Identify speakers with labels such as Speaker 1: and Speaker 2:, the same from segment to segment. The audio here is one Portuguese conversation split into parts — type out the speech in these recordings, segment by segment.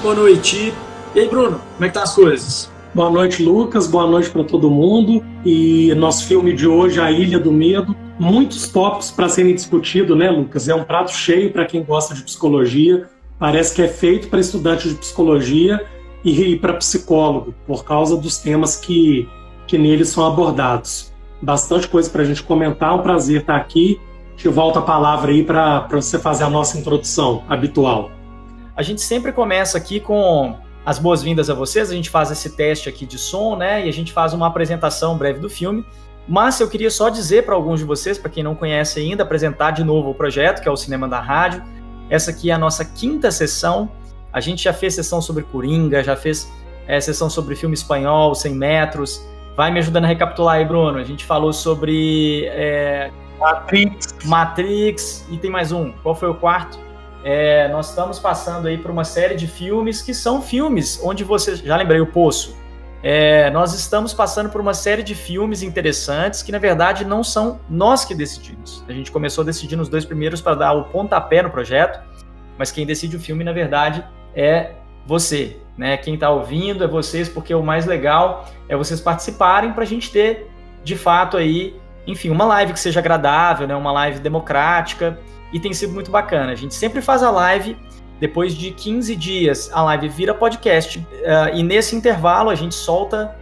Speaker 1: boa noite. E aí, Bruno, como é que tá as coisas?
Speaker 2: Boa noite, Lucas. Boa noite para todo mundo. E nosso filme de hoje, A Ilha do Medo. Muitos tópicos para serem discutidos, né, Lucas? É um prato cheio para quem gosta de psicologia. Parece que é feito para estudante de psicologia e para psicólogo, por causa dos temas que neles são abordados. Bastante coisa para a gente comentar. É um prazer estar aqui. Te volto a palavra aí para você fazer a nossa introdução habitual.
Speaker 3: A gente sempre começa aqui com as boas-vindas a vocês, a gente faz esse teste aqui de som, né, e a gente faz uma apresentação breve do filme, mas eu queria só dizer para alguns de vocês, para quem não conhece ainda, apresentar de novo o projeto, que é o Cinema da Rádio. Essa aqui é a nossa 5ª sessão, a gente já fez sessão sobre Coringa, já fez sessão sobre filme espanhol, 100 metros, vai me ajudando a recapitular aí, Bruno, a gente falou sobre Matrix, e tem mais um, qual foi o quarto? Nós estamos passando aí por uma série de filmes que são filmes onde você... Já lembrei, o Poço. Nós estamos passando por uma série de filmes interessantes que, na verdade, não são nós que decidimos. A gente começou decidindo os 2 primeiros para dar o pontapé no projeto, mas quem decide o filme, na verdade, é você, né? Quem está ouvindo é vocês, porque o mais legal é vocês participarem para a gente ter, de fato, aí, enfim, uma live que seja agradável, né? Uma live democrática. E tem sido muito bacana. A gente sempre faz a live, depois de 15 dias a live vira podcast, e nesse intervalo a gente solta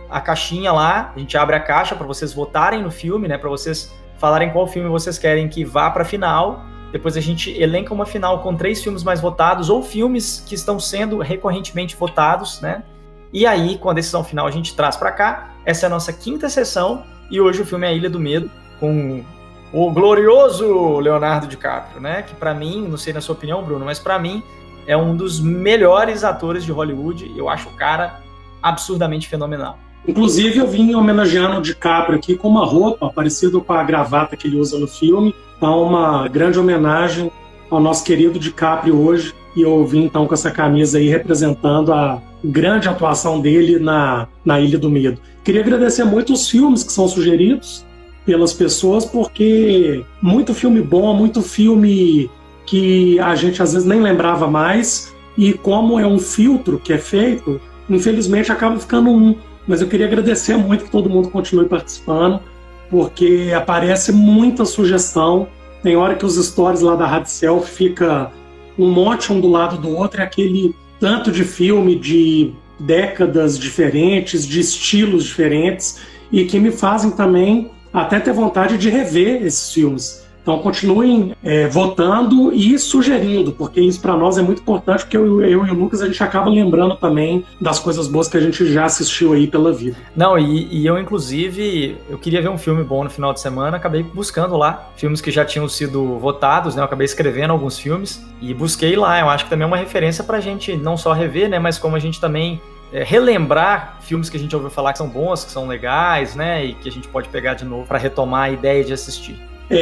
Speaker 3: a caixinha lá, a gente abre a caixa para vocês votarem no filme, né, para vocês falarem qual filme vocês querem que vá para a final. Depois a gente elenca uma final com 3 filmes mais votados, ou filmes que estão sendo recorrentemente votados, né? E aí, com a decisão final, a gente traz para cá. Essa é a nossa 5ª sessão, e hoje o filme é A Ilha do Medo, com o glorioso Leonardo DiCaprio, né? Que para mim, não sei na sua opinião, Bruno, mas para mim é um dos melhores atores de Hollywood. Eu acho o cara absurdamente fenomenal.
Speaker 2: Inclusive, eu vim homenageando o DiCaprio aqui com uma roupa parecida com a gravata que ele usa no filme. Então, uma grande homenagem ao nosso querido DiCaprio hoje. E eu vim, então, com essa camisa aí representando a grande atuação dele na Ilha do Medo. Queria agradecer muito os filmes que são sugeridos pelas pessoas, porque muito filme bom, muito filme que a gente às vezes nem lembrava mais, e como é um filtro que é feito, infelizmente acaba ficando um. Mas eu queria agradecer muito que todo mundo continue participando, porque aparece muita sugestão. Tem hora que os stories lá da Rádio Self fica um monte um do lado do outro, é aquele tanto de filme de décadas diferentes, de estilos diferentes, e que me fazem também até ter vontade de rever esses filmes. Então continuem votando e sugerindo, porque isso para nós é muito importante, porque eu e o Lucas, a gente acaba lembrando também das coisas boas que a gente já assistiu aí pela vida.
Speaker 3: Não, e eu inclusive, eu queria ver um filme bom no final de semana, acabei buscando lá filmes que já tinham sido votados, né? Eu acabei escrevendo alguns filmes e busquei lá. Eu acho que também é uma referência pra gente não só rever, né? Mas como a gente também relembrar filmes que a gente ouviu falar que são bons, que são legais, né, e que a gente pode pegar de novo para retomar a ideia de assistir.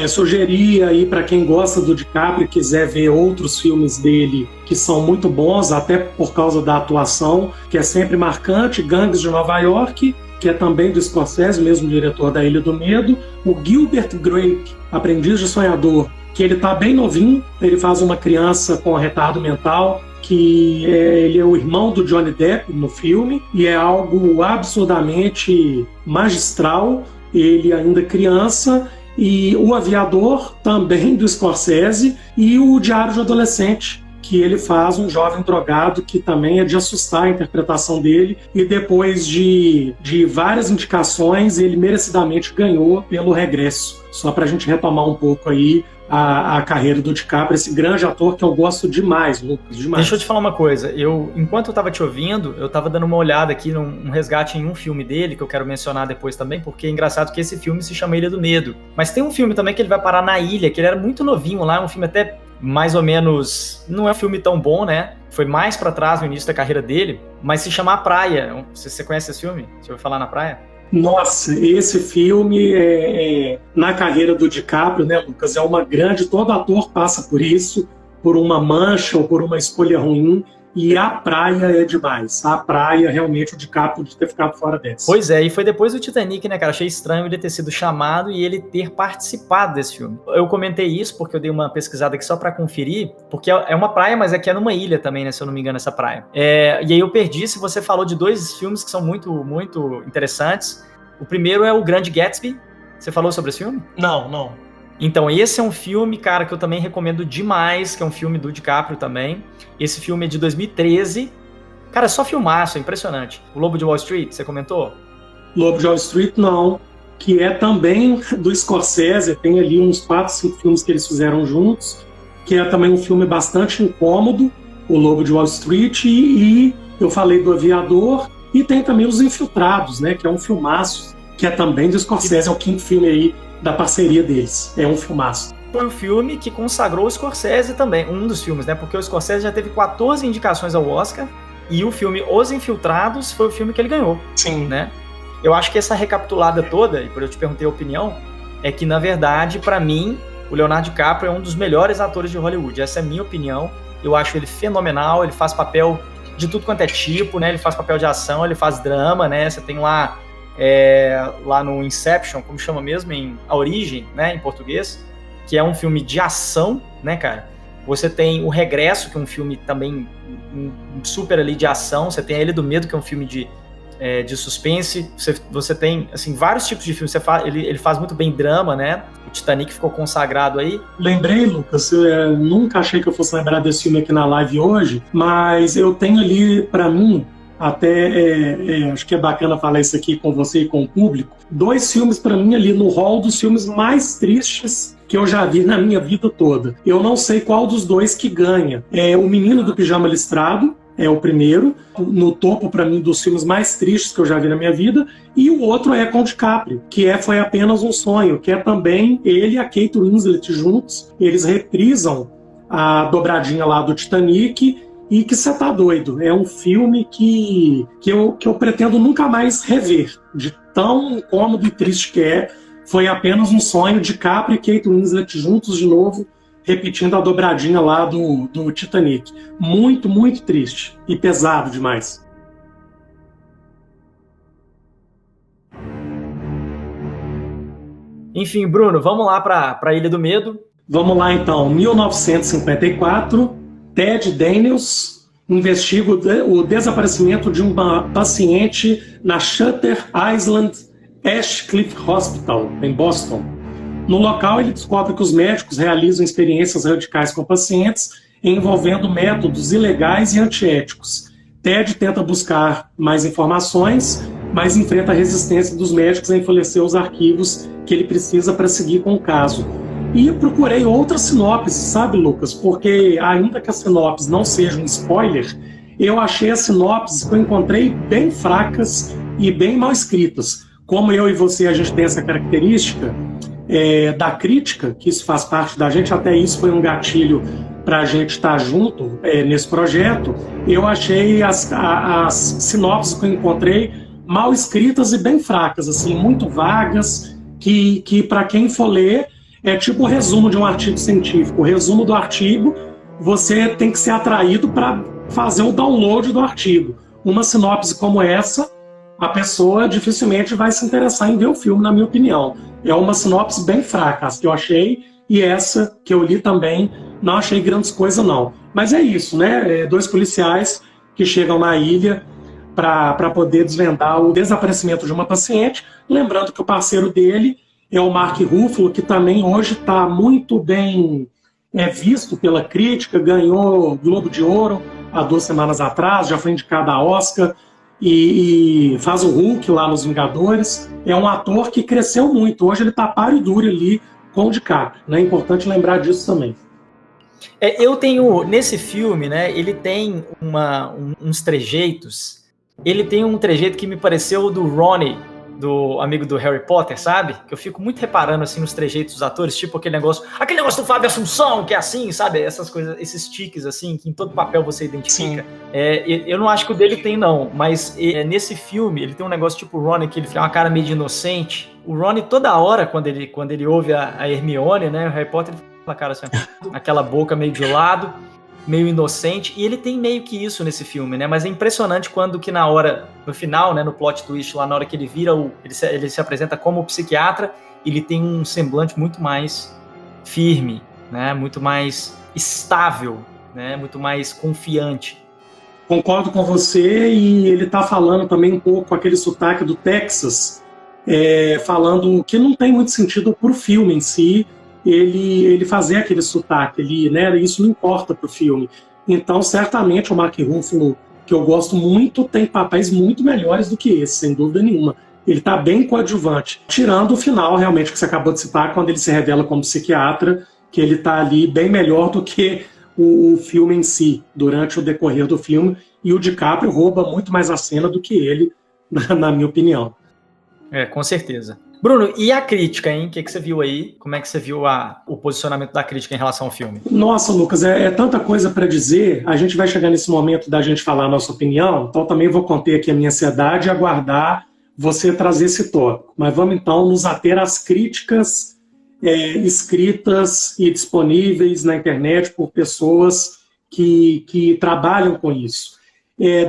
Speaker 2: Sugerir aí para quem gosta do DiCaprio e quiser ver outros filmes dele que são muito bons, até por causa da atuação, que é sempre marcante, Gangues de Nova York, que é também do Scorsese, o mesmo diretor da Ilha do Medo, o Gilbert Grape, Aprendiz de Sonhador, que ele tá bem novinho, ele faz uma criança com retardo mental, que ele é o irmão do Johnny Depp no filme, e é algo absurdamente magistral, ele ainda criança, e O Aviador, também do Scorsese, e o Diário de Adolescente, que ele faz um jovem drogado, que também é de assustar a interpretação dele, e depois de várias indicações, ele merecidamente ganhou pelo Regresso. Só para a gente retomar um pouco aí a carreira do DiCaprio, esse grande ator que eu gosto demais, Lucas, demais.
Speaker 3: Deixa eu te falar uma coisa, enquanto eu estava te ouvindo, eu estava dando uma olhada aqui num resgate em um filme dele, que eu quero mencionar depois também, porque é engraçado que esse filme se chama Ilha do Medo. Mas tem um filme também que ele vai parar na ilha, que ele era muito novinho lá, um filme até mais ou menos, não é um filme tão bom, né? Foi mais pra trás no início da carreira dele, mas se chama A Praia. Você conhece esse filme? Você ouviu falar Na Praia?
Speaker 2: Nossa, esse filme na carreira do DiCaprio, né, Lucas, é uma grande, todo ator passa por isso, por uma mancha ou por uma escolha ruim, E a praia é demais. A praia, realmente, o DiCaprio de ter ficado fora dessa.
Speaker 3: Pois é, e foi depois do Titanic, né, cara? Achei estranho ele ter sido chamado e ele ter participado desse filme. Eu comentei isso porque eu dei uma pesquisada aqui só pra conferir, porque é uma praia, mas aqui é numa ilha também, né, se eu não me engano, essa praia. E aí eu perdi, se você falou de 2 filmes que são muito, muito interessantes. O primeiro é o Grande Gatsby. Você falou sobre esse filme?
Speaker 4: Não.
Speaker 3: Então, esse é um filme, cara, que eu também recomendo demais, que é um filme do DiCaprio também. Esse filme é de 2013. Cara, é só filmaço, é impressionante. O Lobo de Wall Street, você comentou?
Speaker 2: Lobo de Wall Street, não. Que é também do Scorsese, tem ali uns 4, 5 filmes que eles fizeram juntos, que é também um filme bastante incômodo, o Lobo de Wall Street, e eu falei do Aviador, e tem também Os Infiltrados, né, que é um filmaço, que é também do Scorsese, é o 5º filme aí da parceria deles, é um filmaço.
Speaker 3: Foi o filme que consagrou o Scorsese também, um dos filmes, né, porque o Scorsese já teve 14 indicações ao Oscar, e o filme Os Infiltrados foi o filme que ele ganhou.
Speaker 4: Sim.
Speaker 3: Né? Eu acho que essa recapitulada toda, e por eu te perguntei a opinião, é que, na verdade, pra mim, o Leonardo DiCaprio é um dos melhores atores de Hollywood. Essa é a minha opinião. Eu acho ele fenomenal, ele faz papel de tudo quanto é tipo, né? Ele faz papel de ação, ele faz drama, né? Você tem lá no Inception, como chama mesmo, A Origem, né, em português, que é um filme de ação, né, cara? Você tem O Regresso, que é um filme também super ali de ação. Você tem A Ilha do Medo, que é um filme de suspense. Você tem, assim, vários tipos de filmes. Ele faz muito bem drama, né? O Titanic ficou consagrado aí.
Speaker 2: Lembrei, Lucas, eu nunca achei que eu fosse lembrar desse filme aqui na live hoje, mas eu tenho ali, pra mim, até acho que é bacana falar isso aqui com você e com o público, 2 filmes pra mim ali no hall dos filmes mais tristes que eu já vi na minha vida toda. Eu não sei qual dos 2 que ganha. É O Menino do Pijama Listrado, é o primeiro, no topo para mim dos filmes mais tristes que eu já vi na minha vida, e o outro é com o DiCaprio, que Foi Apenas um Sonho, que é também ele e a Kate Winslet juntos. Eles reprisam a dobradinha lá do Titanic, e que você tá doido. É um filme que eu pretendo nunca mais rever, de tão incômodo e triste que é. Foi Apenas um Sonho, DiCaprio e Kate Winslet juntos de novo, repetindo a dobradinha lá do Titanic. Muito, muito triste e pesado demais.
Speaker 3: Enfim, Bruno, vamos lá para a Ilha do Medo.
Speaker 2: Vamos lá então. 1954, Ted Daniels investiga o desaparecimento de uma paciente na Shutter Island Ashcliffe Hospital, em Boston. No local, ele descobre que os médicos realizam experiências radicais com pacientes envolvendo métodos ilegais e antiéticos. Ted tenta buscar mais informações, mas enfrenta a resistência dos médicos em fornecer os arquivos que ele precisa para seguir com o caso. E procurei outras sinopses, sabe, Lucas? Porque, ainda que as sinopses não sejam spoiler, eu achei as sinopses que eu encontrei bem fracas e bem mal escritas. Como eu e você, a gente tem essa característica da crítica, que isso faz parte da gente, até isso foi um gatilho para a gente estar junto nesse projeto. Eu achei as sinopses que eu encontrei mal escritas e bem fracas, assim, muito vagas, que para quem for ler, é tipo o resumo de um artigo científico. O resumo do artigo, você tem que ser atraído para fazer o download do artigo. Uma sinopse como essa, a pessoa dificilmente vai se interessar em ver o filme, na minha opinião. É uma sinopse bem fraca, as que eu achei, e essa que eu li também, não achei grandes coisas, não. Mas é isso, né? 2 policiais que chegam na ilha para poder desvendar o desaparecimento de uma paciente. Lembrando que o parceiro dele é o Mark Ruffalo, que também hoje está muito bem visto pela crítica, ganhou Globo de Ouro há 2 semanas atrás, já foi indicado a Oscar, e faz o Hulk lá nos Vingadores. É um ator que cresceu muito, hoje ele está páreo e duro ali com o DiCaprio, né? É importante lembrar disso também.
Speaker 3: Eu tenho, nesse filme, né, ele tem uns trejeitos, ele tem um trejeito que me pareceu do Ronnie, do amigo do Harry Potter, sabe? Que eu fico muito reparando, assim, nos trejeitos dos atores, tipo aquele negócio do Fábio Assunção, que é assim, sabe? Essas coisas, esses tiques, assim, que em todo papel você identifica. Eu não acho que o dele tem, não, mas nesse filme, ele tem um negócio tipo o Ronnie, que ele tem uma cara meio de inocente. O Ronnie, toda hora, quando ele ouve a Hermione, né, o Harry Potter, ele fala, cara, assim, aquela boca meio de lado. meio inocente, e ele tem meio que isso nesse filme, né? Mas é impressionante quando que na hora, no final, né, no plot twist, lá na hora que ele vira ele se apresenta como psiquiatra, ele tem um semblante muito mais firme, né? Muito mais estável, né? Muito mais confiante.
Speaker 2: Concordo com você, e ele está falando também um pouco com aquele sotaque do Texas, falando que não tem muito sentido para o filme em si, ele fazer aquele sotaque ali, né? Isso não importa para o filme. Então, certamente, o Mark Ruffalo, que eu gosto muito, tem papéis muito melhores do que esse, sem dúvida nenhuma. Ele está bem coadjuvante, tirando o final, realmente, que você acabou de citar, quando ele se revela como psiquiatra, que ele está ali bem melhor do que o filme em si, durante o decorrer do filme, e o DiCaprio rouba muito mais a cena do que ele, na minha opinião.
Speaker 3: Com certeza. Bruno, e a crítica, hein? O que você viu aí? Como é que você viu o posicionamento da crítica em relação ao filme?
Speaker 2: Nossa, Lucas, é tanta coisa para dizer. A gente vai chegar nesse momento da gente falar a nossa opinião, então também vou conter aqui a minha ansiedade e aguardar você trazer esse tópico. Mas vamos então nos ater às críticas escritas e disponíveis na internet por pessoas que trabalham com isso.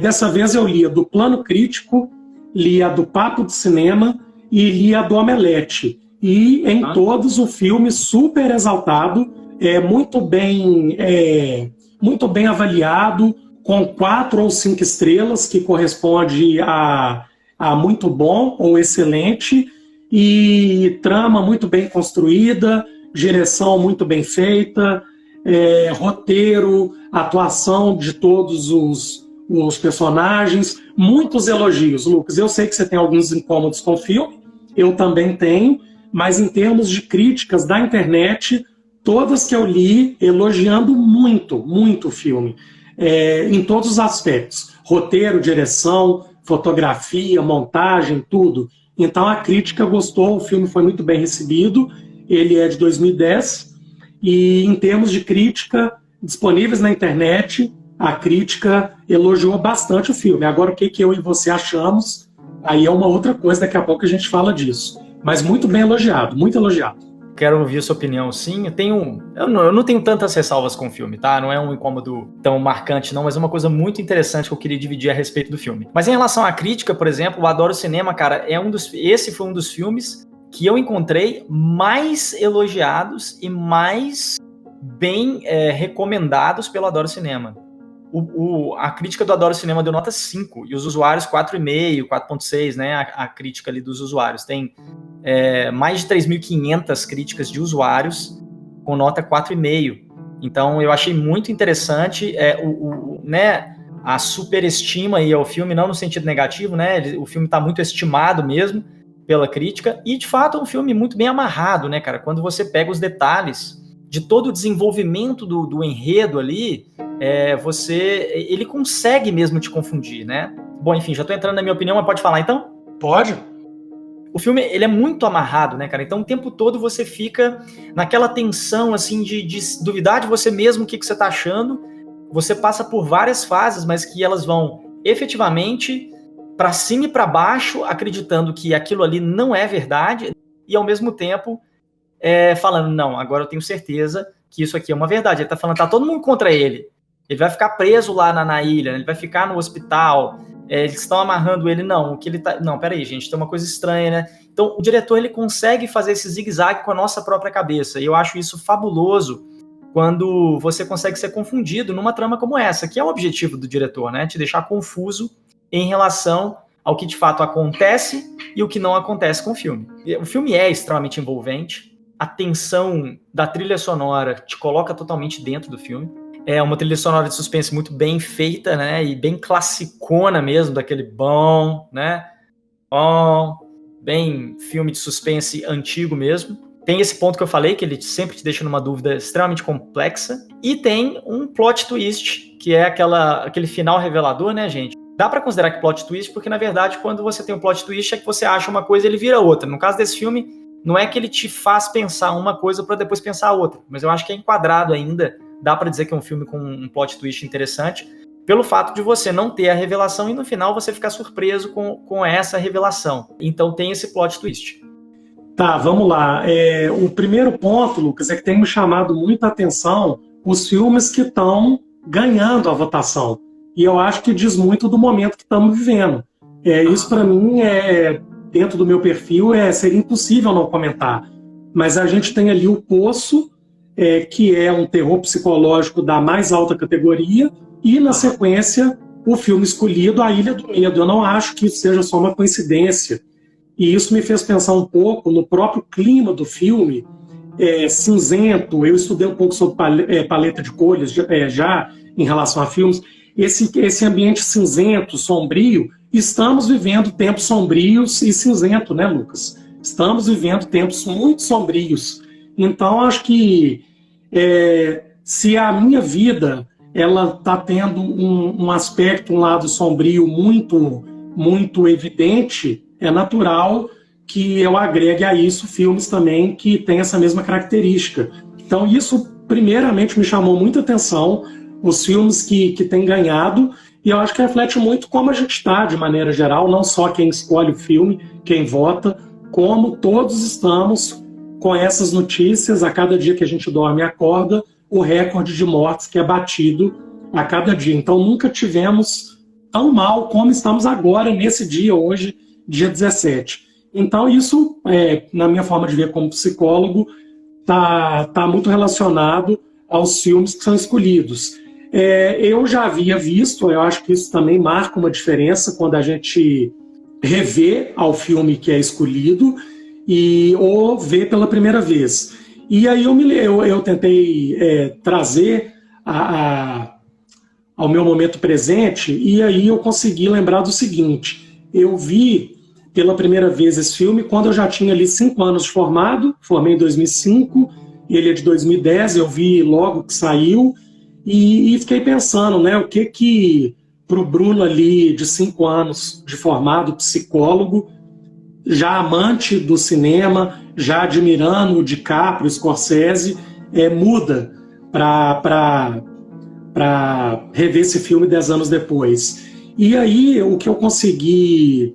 Speaker 2: Dessa vez eu li a do Plano Crítico, li a do Papo de Cinema e li a do Omelete. E em todos o filme super exaltado, muito bem avaliado, com 4 ou 5 estrelas, que corresponde a muito bom ou excelente, e trama muito bem construída, direção muito bem feita, roteiro, atuação de todos os personagens, muitos elogios. Lucas, eu sei que você tem alguns incômodos com o filme, eu também tenho, mas em termos de críticas da internet, todas que eu li elogiando muito, muito o filme, em todos os aspectos, roteiro, direção, fotografia, montagem, tudo. Então a crítica gostou, o filme foi muito bem recebido, ele é de 2010, e em termos de crítica disponíveis na internet, a crítica elogiou bastante o filme. Agora, o que eu e você achamos, aí é uma outra coisa, daqui a pouco a gente fala disso. Mas muito bem elogiado, muito elogiado.
Speaker 3: Quero ouvir a sua opinião, sim. Eu não tenho tantas ressalvas com o filme, tá? Não é um incômodo tão marcante, não, mas é uma coisa muito interessante que eu queria dividir a respeito do filme. Mas em relação à crítica, por exemplo, eu adoro cinema, cara. Esse foi um dos filmes que eu encontrei mais elogiados e mais bem recomendados pelo Adoro Cinema. A crítica do Adoro Cinema deu nota 5, e os usuários 4,5, 4,6, né? A crítica ali dos usuários. Tem mais de 3.500 críticas de usuários com nota 4,5. Então eu achei muito interessante né, a superestima aí ao filme, não no sentido negativo, né? O filme está muito estimado mesmo pela crítica, e de fato é um filme muito bem amarrado, né, cara? Quando você pega os detalhes de todo o desenvolvimento do enredo ali, ele consegue mesmo te confundir, né? Bom, enfim, já tô entrando na minha opinião, mas pode falar então?
Speaker 2: Pode.
Speaker 3: O filme, ele é muito amarrado, né, cara? Então o tempo todo você fica naquela tensão, assim, de duvidar de você mesmo, o que você tá achando. Você passa por várias fases, mas que elas vão efetivamente para cima e para baixo, acreditando que aquilo ali não é verdade, e ao mesmo tempo falando, não, agora eu tenho certeza que isso aqui é uma verdade. Ele tá falando, tá todo mundo contra ele. Ele vai ficar preso lá na ilha, ele vai ficar no hospital, eles estão amarrando ele, não, o que ele tá... Não, peraí, gente, tem uma coisa estranha, né? Então, o diretor, ele consegue fazer esse zigue-zague com a nossa própria cabeça, e eu acho isso fabuloso quando você consegue ser confundido numa trama como essa, que é o objetivo do diretor, né? Te deixar confuso em relação ao que de fato acontece e o que não acontece com o filme. O filme é extremamente envolvente, a tensão da trilha sonora te coloca totalmente dentro do filme. É uma trilha sonora de suspense muito bem feita, né? E bem classicona mesmo, daquele bom, né? Bom, bem filme de suspense antigo mesmo. Tem esse ponto que eu falei, que ele sempre te deixa numa dúvida extremamente complexa. E tem um plot twist, que é aquele final revelador, né, gente? Dá pra considerar que plot twist, porque na verdade, quando você tem um plot twist, é que você acha uma coisa e ele vira outra. No caso desse filme, não é que ele te faz pensar uma coisa para depois pensar outra, mas eu acho que é enquadrado ainda, dá para dizer que é um filme com um plot twist interessante, pelo fato de você não ter a revelação e no final você ficar surpreso com essa revelação. Então tem esse plot twist.
Speaker 2: Tá, vamos lá. O primeiro ponto, Lucas, é que tem me chamado muita atenção os filmes que estão ganhando a votação. E eu acho que diz muito do momento que estamos vivendo. Isso, para mim, dentro do meu perfil, seria impossível não comentar. Mas a gente tem ali o Poço, que é um terror psicológico da mais alta categoria, e, na sequência, o filme escolhido, A Ilha do Medo. Eu não acho que isso seja só uma coincidência. E isso me fez pensar um pouco no próprio clima do filme, cinzento. Eu estudei um pouco sobre paleta de cores já em relação a filmes. Esse ambiente cinzento, sombrio, estamos vivendo tempos sombrios e cinzento, né, Lucas? Estamos vivendo tempos muito sombrios. Então, acho que se a minha vida ela está tendo um aspecto, um lado sombrio muito, muito evidente, é natural que eu agregue a isso filmes também que têm essa mesma característica. Então, isso, primeiramente, me chamou muita atenção, os filmes que têm ganhado, e eu acho que reflete muito como a gente está, de maneira geral, não só quem escolhe o filme, quem vota, como todos estamos com essas notícias, a cada dia que a gente dorme e acorda, o recorde de mortes que é batido a cada dia. Então, nunca tivemos tão mal como estamos agora, nesse dia, hoje, dia 17. Então, isso, na minha forma de ver como psicólogo, tá muito relacionado aos filmes que são escolhidos. Eu já havia visto, eu acho que isso também marca uma diferença quando a gente revê ao filme que é escolhido ou vê pela primeira vez. E aí eu tentei trazer ao meu momento presente, e aí eu consegui lembrar do seguinte: eu vi pela primeira vez esse filme quando eu já tinha ali 5 anos de formado, formei em 2005, ele é de 2010, eu vi logo que saiu, e fiquei pensando, né, o que para o Bruno ali de 5 anos de formado, psicólogo, já amante do cinema, já admirando o DiCaprio, o Scorsese, muda para rever esse filme 10 anos depois. E aí o que eu consegui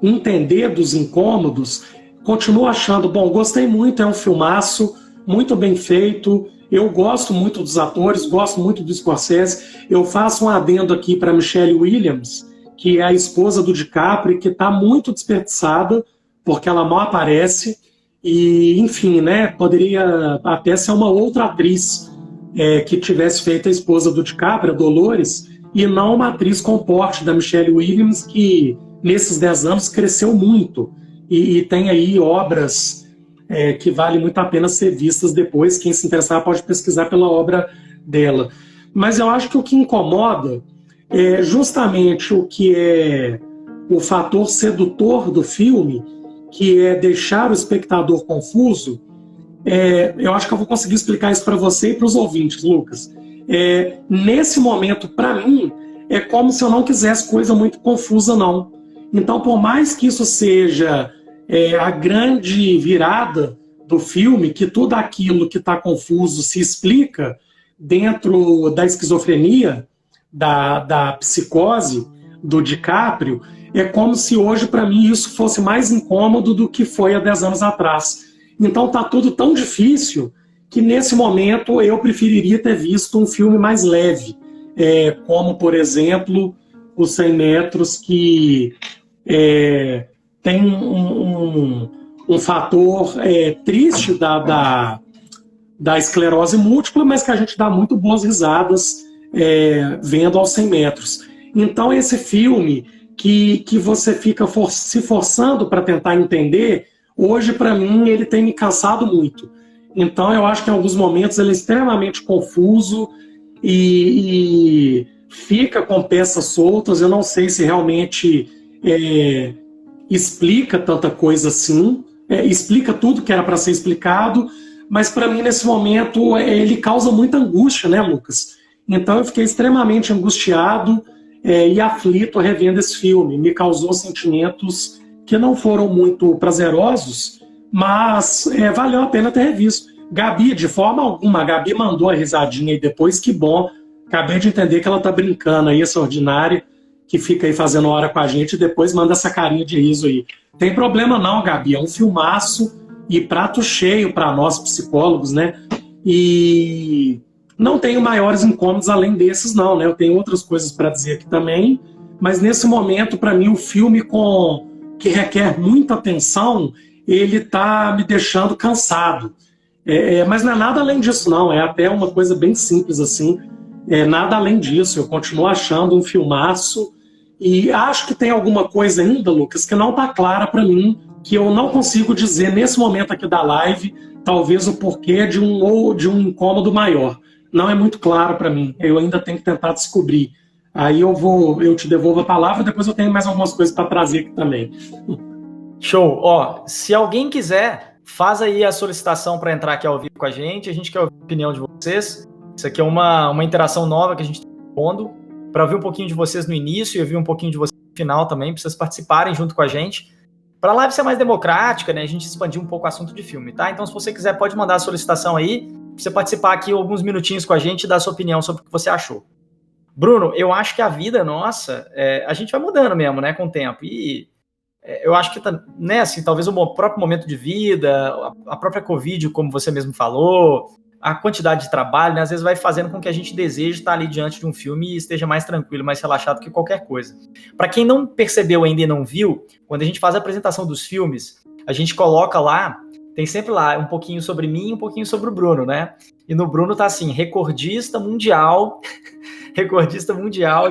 Speaker 2: entender dos incômodos, continuo achando, bom, gostei muito, é um filmaço, muito bem feito, eu gosto muito dos atores, gosto muito do Scorsese. Eu faço um adendo aqui para Michelle Williams, que é a esposa do DiCaprio, que está muito desperdiçada, porque ela mal aparece, e, enfim, né, poderia até ser uma outra atriz que tivesse feito a esposa do DiCaprio, a Dolores, e não uma atriz com o porte da Michelle Williams, que nesses 10 anos cresceu muito, e tem aí obras que vale muito a pena ser vistas depois. Quem se interessar pode pesquisar pela obra dela. Mas eu acho que o que incomoda é justamente o que é o fator sedutor do filme, que é deixar o espectador confuso. Eu acho que eu vou conseguir explicar isso para você e para os ouvintes, Lucas. Nesse momento, para mim, é como se eu não quisesse coisa muito confusa, não. Então, por mais que isso seja a grande virada do filme, que tudo aquilo que está confuso se explica dentro da esquizofrenia, da psicose do DiCaprio, é como se hoje, para mim, isso fosse mais incômodo do que foi há 10 anos atrás. Então está tudo tão difícil que, nesse momento, eu preferiria ter visto um filme mais leve, como, por exemplo, Os 100 Metros, que tem um fator triste da esclerose múltipla, mas que a gente dá muito boas risadas vendo aos 100 metros. Então, esse filme que você fica se forçando para tentar entender, hoje, para mim, ele tem me cansado muito. Então, eu acho que em alguns momentos ele é extremamente confuso e fica com peças soltas. Eu não sei se realmente explica tanta coisa assim, explica tudo que era para ser explicado, mas para mim, nesse momento, ele causa muita angústia, né, Lucas? Então eu fiquei extremamente angustiado e aflito revendo esse filme. Me causou sentimentos que não foram muito prazerosos, mas valeu a pena ter revisto. Gabi, de forma alguma, a Gabi mandou a risadinha aí depois, que bom. Acabei de entender que ela tá brincando aí, essa ordinária, que fica aí fazendo hora com a gente e depois manda essa carinha de riso aí. Tem problema não, Gabi, é um filmaço e prato cheio para nós psicólogos, né? E Não tenho maiores incômodos além desses, não, né? Eu tenho outras coisas para dizer aqui também, mas nesse momento, para mim, o filme que requer muita atenção, ele tá me deixando cansado. Mas não é nada além disso, não. É até uma coisa bem simples, assim. Nada além disso. Eu continuo achando um filmaço. E acho que tem alguma coisa ainda, Lucas, que não está clara para mim, que eu não consigo dizer nesse momento aqui da live, talvez o porquê de um incômodo maior. Não é muito claro para mim. Eu ainda tenho que tentar descobrir. Aí eu te devolvo a palavra, depois eu tenho mais algumas coisas para trazer aqui também.
Speaker 3: Show. Ó, se alguém quiser, faz aí a solicitação para entrar aqui ao vivo com a gente quer ouvir a opinião de vocês. Isso aqui é uma interação nova que a gente está pondo, para ouvir um pouquinho de vocês no início e ouvir um pouquinho de vocês no final também, para vocês participarem junto com a gente. Para a live ser mais democrática, né, a gente expandir um pouco o assunto de filme, tá? Então, se você quiser, pode mandar a solicitação aí, para você participar aqui alguns minutinhos com a gente e dar a sua opinião sobre o que você achou. Bruno, eu acho que a vida nossa, a gente vai mudando mesmo, né, com o tempo. E eu acho que, né, assim, talvez o próprio momento de vida, a própria Covid, como você mesmo falou, a quantidade de trabalho, né, às vezes vai fazendo com que a gente deseje estar ali diante de um filme e esteja mais tranquilo, mais relaxado que qualquer coisa. Para quem não percebeu ainda e não viu, quando a gente faz a apresentação dos filmes, a gente coloca lá, tem sempre lá um pouquinho sobre mim e um pouquinho sobre o Bruno, né? E no Bruno tá assim, recordista mundial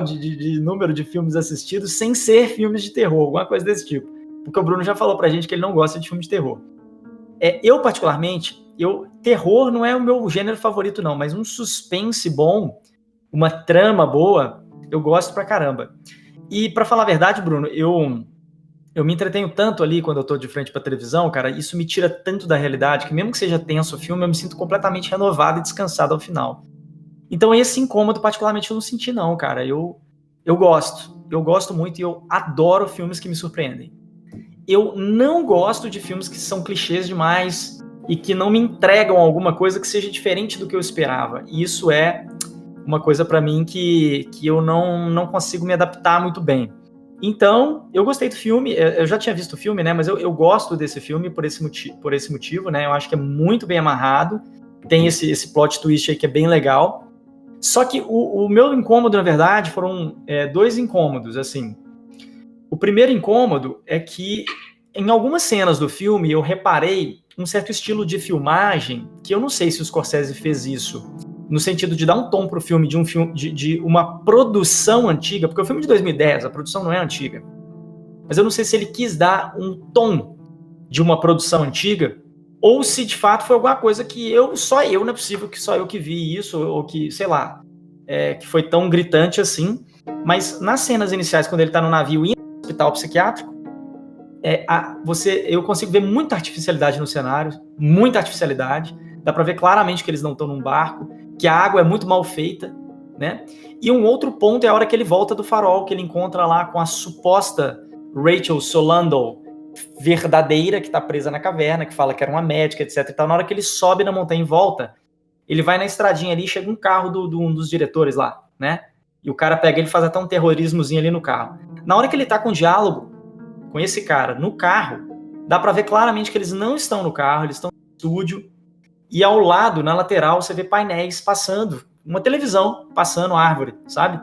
Speaker 3: de número de filmes assistidos sem ser filmes de terror, alguma coisa desse tipo. Porque o Bruno já falou pra gente que ele não gosta de filme de terror. Eu, particularmente, terror não é o meu gênero favorito, não, mas um suspense bom, uma trama boa, eu gosto pra caramba. E pra falar a verdade, Bruno, eu me entretenho tanto ali quando eu tô de frente pra televisão, cara, isso me tira tanto da realidade, que mesmo que seja tenso o filme, eu me sinto completamente renovado e descansado ao final. Então esse incômodo, particularmente, eu não senti, não, cara. Eu gosto muito e eu adoro filmes que me surpreendem. Eu não gosto de filmes que são clichês demais e que não me entregam alguma coisa que seja diferente do que eu esperava. E isso é uma coisa pra mim que eu não consigo me adaptar muito bem. Então, eu gostei do filme, eu já tinha visto o filme, né, mas eu gosto desse filme por esse motivo, né, eu acho que é muito bem amarrado, tem esse plot twist aí que é bem legal. Só que o meu incômodo, na verdade, foram dois incômodos, assim. O primeiro incômodo é que, em algumas cenas do filme, eu reparei um certo estilo de filmagem, que eu não sei se o Scorsese fez isso, no sentido de dar um tom pro filme, de uma produção antiga, porque o filme é de 2010, a produção não é antiga, mas eu não sei se ele quis dar um tom de uma produção antiga, ou se de fato foi alguma coisa que não é possível que só eu que vi isso, ou que, sei lá, que foi tão gritante assim, mas nas cenas iniciais, quando ele tá no navio e no hospital psiquiátrico, eu consigo ver muita artificialidade no cenário, muita artificialidade, dá pra ver claramente que eles não estão num barco, que a água é muito mal feita, né? E um outro ponto é a hora que ele volta do farol, que ele encontra lá com a suposta Rachel Solando, verdadeira, que tá presa na caverna, que fala que era uma médica, etc. E tal. Na hora que ele sobe na montanha e volta, ele vai na estradinha ali, chega um carro de um dos diretores lá, né? E o cara pega ele e faz até um terrorismozinho ali no carro. Na hora que ele tá com diálogo com esse cara no carro, dá pra ver claramente que eles não estão no carro, eles estão no estúdio, e ao lado, na lateral, você vê painéis passando, uma televisão passando árvore, sabe?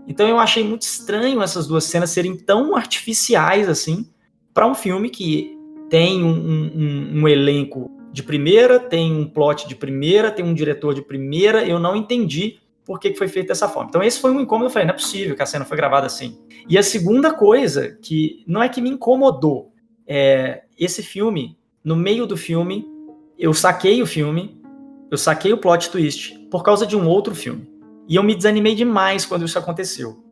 Speaker 3: Então eu achei muito estranho essas duas cenas serem tão artificiais assim, para um filme que tem um elenco de primeira, tem um plot de primeira, tem um diretor de primeira. Eu não entendi por que foi feito dessa forma. Então esse foi um incômodo, eu falei, não é possível que a cena foi gravada assim. E a segunda coisa, que não é que me incomodou, esse filme, no meio do filme, eu saquei o plot twist por causa de um outro filme. E eu me desanimei demais quando isso aconteceu.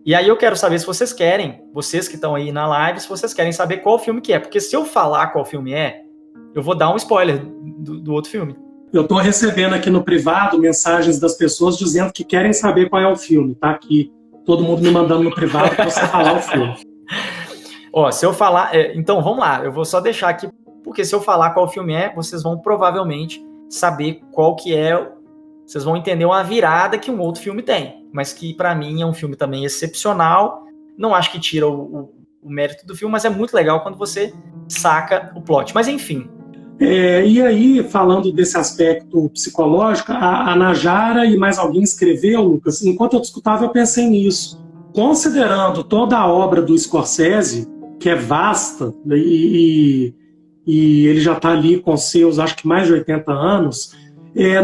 Speaker 3: E aí eu quero saber se vocês querem, vocês que estão aí na live, se vocês querem saber qual filme que é. Porque se eu falar qual filme eu vou dar um spoiler do outro filme.
Speaker 2: Eu estou recebendo aqui no privado mensagens das pessoas dizendo que querem saber qual é o filme, tá? Aqui, todo mundo me mandando no privado para você falar o filme.
Speaker 3: Ó, se eu falar... então, vamos lá. Eu vou só deixar aqui, porque se eu falar qual filme vocês vão provavelmente saber qual que é... Vocês vão entender uma virada que um outro filme tem, mas que pra mim é um filme também excepcional. Não acho que tira o mérito do filme, mas é muito legal quando você saca o plot. Mas enfim,
Speaker 2: E aí, falando desse aspecto psicológico, a Najara e mais alguém escreveu, Lucas, enquanto eu escutava, eu pensei nisso. Considerando toda a obra do Scorsese, que é vasta, e ele já está ali com seus, acho que mais de 80 anos,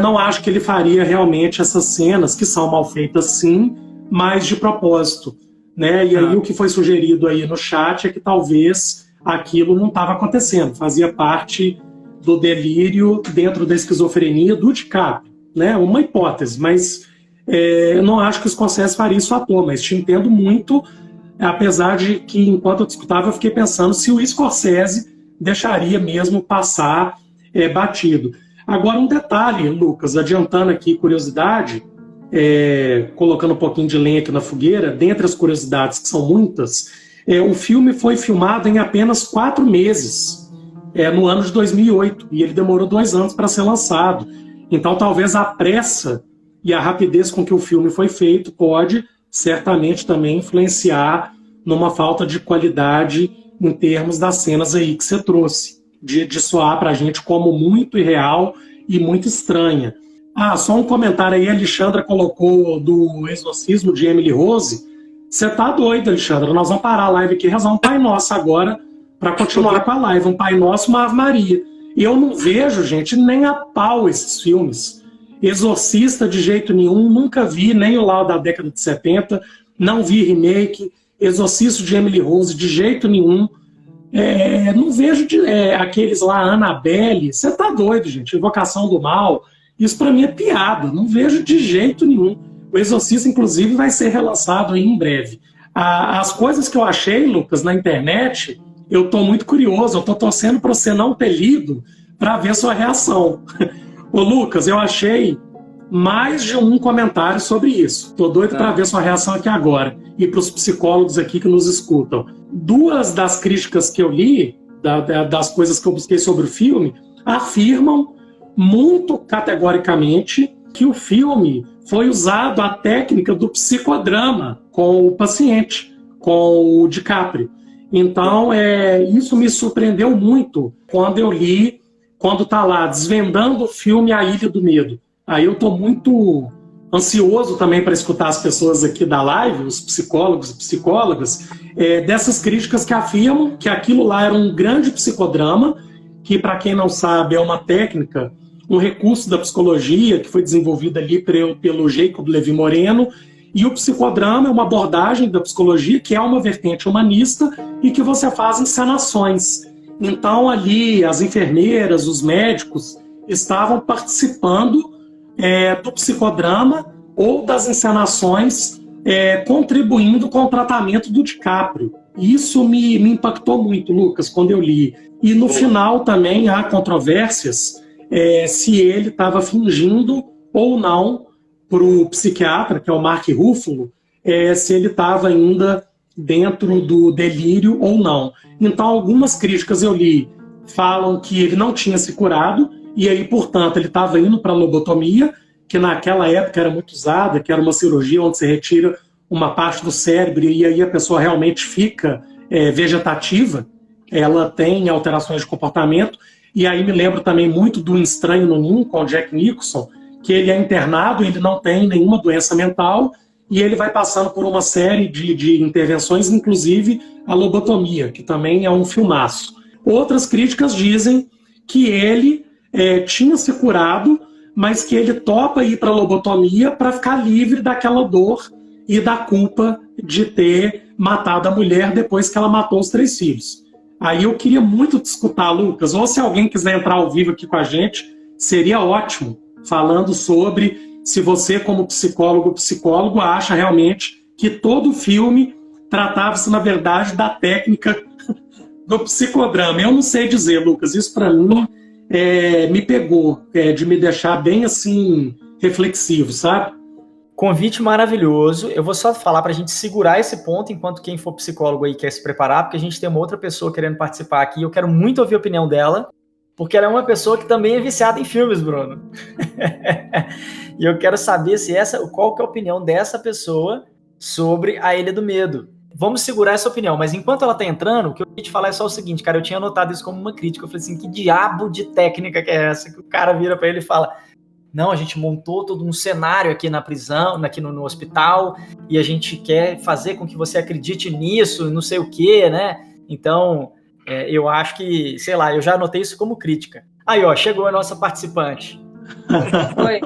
Speaker 2: não acho que ele faria realmente essas cenas, que são mal feitas sim, mas de propósito, né? E aí o que foi sugerido aí no chat é que talvez aquilo não estava acontecendo, fazia parte do delírio dentro da esquizofrenia do DiCaprio, né? Uma hipótese, mas eu não acho que o Scorsese faria isso à toa, mas te entendo muito, apesar de que enquanto eu escutava eu fiquei pensando se o Scorsese deixaria mesmo passar batido. Agora um detalhe, Lucas, adiantando aqui curiosidade, colocando um pouquinho de lenha aqui na fogueira, dentre as curiosidades, que são muitas, o filme foi filmado em apenas 4 meses, no ano de 2008, e ele demorou 2 anos para ser lançado. Então talvez a pressa e a rapidez com que o filme foi feito pode certamente também influenciar numa falta de qualidade em termos das cenas aí que você trouxe, de soar para a gente como muito irreal e muito estranha. Só um comentário aí, a Alexandra colocou do exorcismo de Emily Rose. Você tá doido, Alexandra? Nós vamos parar a live aqui e rezar um Pai Nosso agora para continuar com a live. Um Pai Nosso, uma Ave Maria. E eu não vejo, gente, nem a pau esses filmes. Exorcista de jeito nenhum, nunca vi, nem o lá da década de 70, não vi remake. Exorcista de Emily Rose de jeito nenhum. Não vejo aqueles lá, Annabelle. Você tá doido, gente. Invocação do Mal. Isso para mim é piada. Não vejo de jeito nenhum. O Exorcista, inclusive, vai ser relançado aí em breve. As coisas que eu achei, Lucas, na internet, eu tô muito curioso. Eu tô torcendo para você não ter lido para ver sua reação. Ô, Lucas, eu achei mais de um comentário sobre isso. Tô doido para ver sua reação aqui agora. E para os psicólogos aqui que nos escutam. 2 das críticas que eu li, das coisas que eu busquei sobre o filme, afirmam muito categoricamente que o filme foi usado a técnica do psicodrama com o paciente, com o DiCaprio. Então, isso me surpreendeu muito quando eu li, quando tá lá, desvendando o filme A Ilha do Medo. Aí eu tô muito ansioso também para escutar as pessoas aqui da live, os psicólogos e psicólogas, dessas críticas que afirmam que aquilo lá era um grande psicodrama, que, para quem não sabe, é uma técnica, um recurso da psicologia que foi desenvolvido ali pelo Jacob Levi Moreno, e o psicodrama é uma abordagem da psicologia que é uma vertente humanista e que você faz encenações. Então ali as enfermeiras, os médicos estavam participando do psicodrama ou das encenações, contribuindo com o tratamento do DiCaprio. Isso me impactou muito, Lucas, quando eu li. E no final também há controvérsias se ele estava fingindo ou não para o psiquiatra, que é o Mark Ruffalo, se ele estava ainda dentro do delírio ou não. Então, algumas críticas eu li falam que ele não tinha se curado, e aí, portanto, ele estava indo para a lobotomia, que naquela época era muito usada, que era uma cirurgia onde se retira uma parte do cérebro e aí a pessoa realmente fica vegetativa, ela tem alterações de comportamento. E aí me lembro também muito do Estranho no Ninho, com o Jack Nicholson, que ele é internado, ele não tem nenhuma doença mental, e ele vai passando por uma série de intervenções, inclusive a lobotomia, que também é um filmaço. Outras críticas dizem que ele tinha se curado, mas que ele topa ir para a lobotomia para ficar livre daquela dor e da culpa de ter matado a mulher depois que ela matou os 3 filhos. Aí eu queria muito te escutar, Lucas, ou se alguém quiser entrar ao vivo aqui com a gente, seria ótimo, falando sobre se você, como psicólogo, acha realmente que todo filme tratava-se, na verdade, da técnica do psicodrama. Eu não sei dizer, Lucas, isso para mim me pegou, de me deixar bem assim, reflexivo, sabe?
Speaker 3: Convite maravilhoso. Eu vou só falar para a gente segurar esse ponto enquanto quem for psicólogo aí quer se preparar, porque a gente tem uma outra pessoa querendo participar aqui. Eu quero muito ouvir a opinião dela, porque ela é uma pessoa que também é viciada em filmes, Bruno. E eu quero saber qual que é a opinião dessa pessoa sobre A Ilha do Medo. vamos segurar essa opinião, mas enquanto ela tá entrando, o que eu queria te falar é só o seguinte, cara, eu tinha anotado isso como uma crítica, eu falei assim, que diabo de técnica que é essa? Que o cara vira pra ele e fala, não, a gente montou todo um cenário aqui na prisão, aqui no hospital, e a gente quer fazer com que você acredite nisso, não sei o quê, né? Então, eu acho que, sei lá, eu já anotei isso como crítica. Aí, ó, chegou a nossa participante.
Speaker 4: Oi.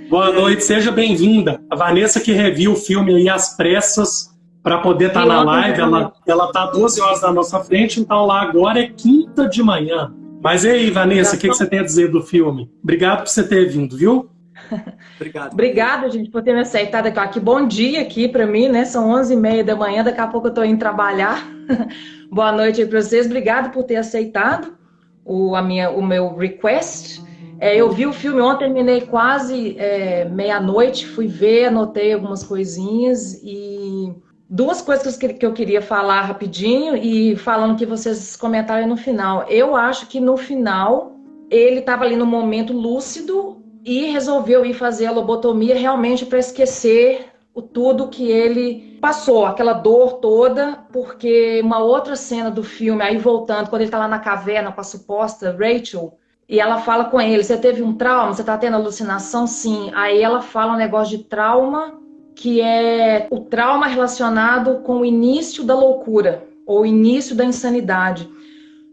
Speaker 2: Boa noite, seja bem-vinda. A Vanessa que reviu o filme aí às pressas para poder estar na live, ela tá 12 horas na nossa frente, então lá agora é quinta de manhã. Mas e aí, Vanessa, o que você tem a dizer do filme? Obrigado por você ter vindo, viu?
Speaker 1: Obrigado.
Speaker 4: Obrigada, gente, por ter me aceitado aqui. Bom dia aqui para mim, né? São 11h30 da manhã, daqui a pouco eu tô indo trabalhar. Boa noite aí para vocês. Obrigado por ter aceitado o meu request. Eu vi o filme ontem, terminei quase meia-noite, fui ver, anotei algumas coisinhas e duas coisas que eu queria falar rapidinho e falando que vocês comentaram aí no final. Eu acho que no final ele estava ali no momento lúcido e resolveu ir fazer a lobotomia realmente para esquecer tudo que ele passou, aquela dor toda, porque uma outra cena do filme, aí voltando, quando ele está lá na caverna com a suposta Rachel, e ela fala com ele, você teve um trauma? Você está tendo alucinação? Sim. Aí ela fala um negócio de trauma, que é o trauma relacionado com o início da loucura, ou o início da insanidade.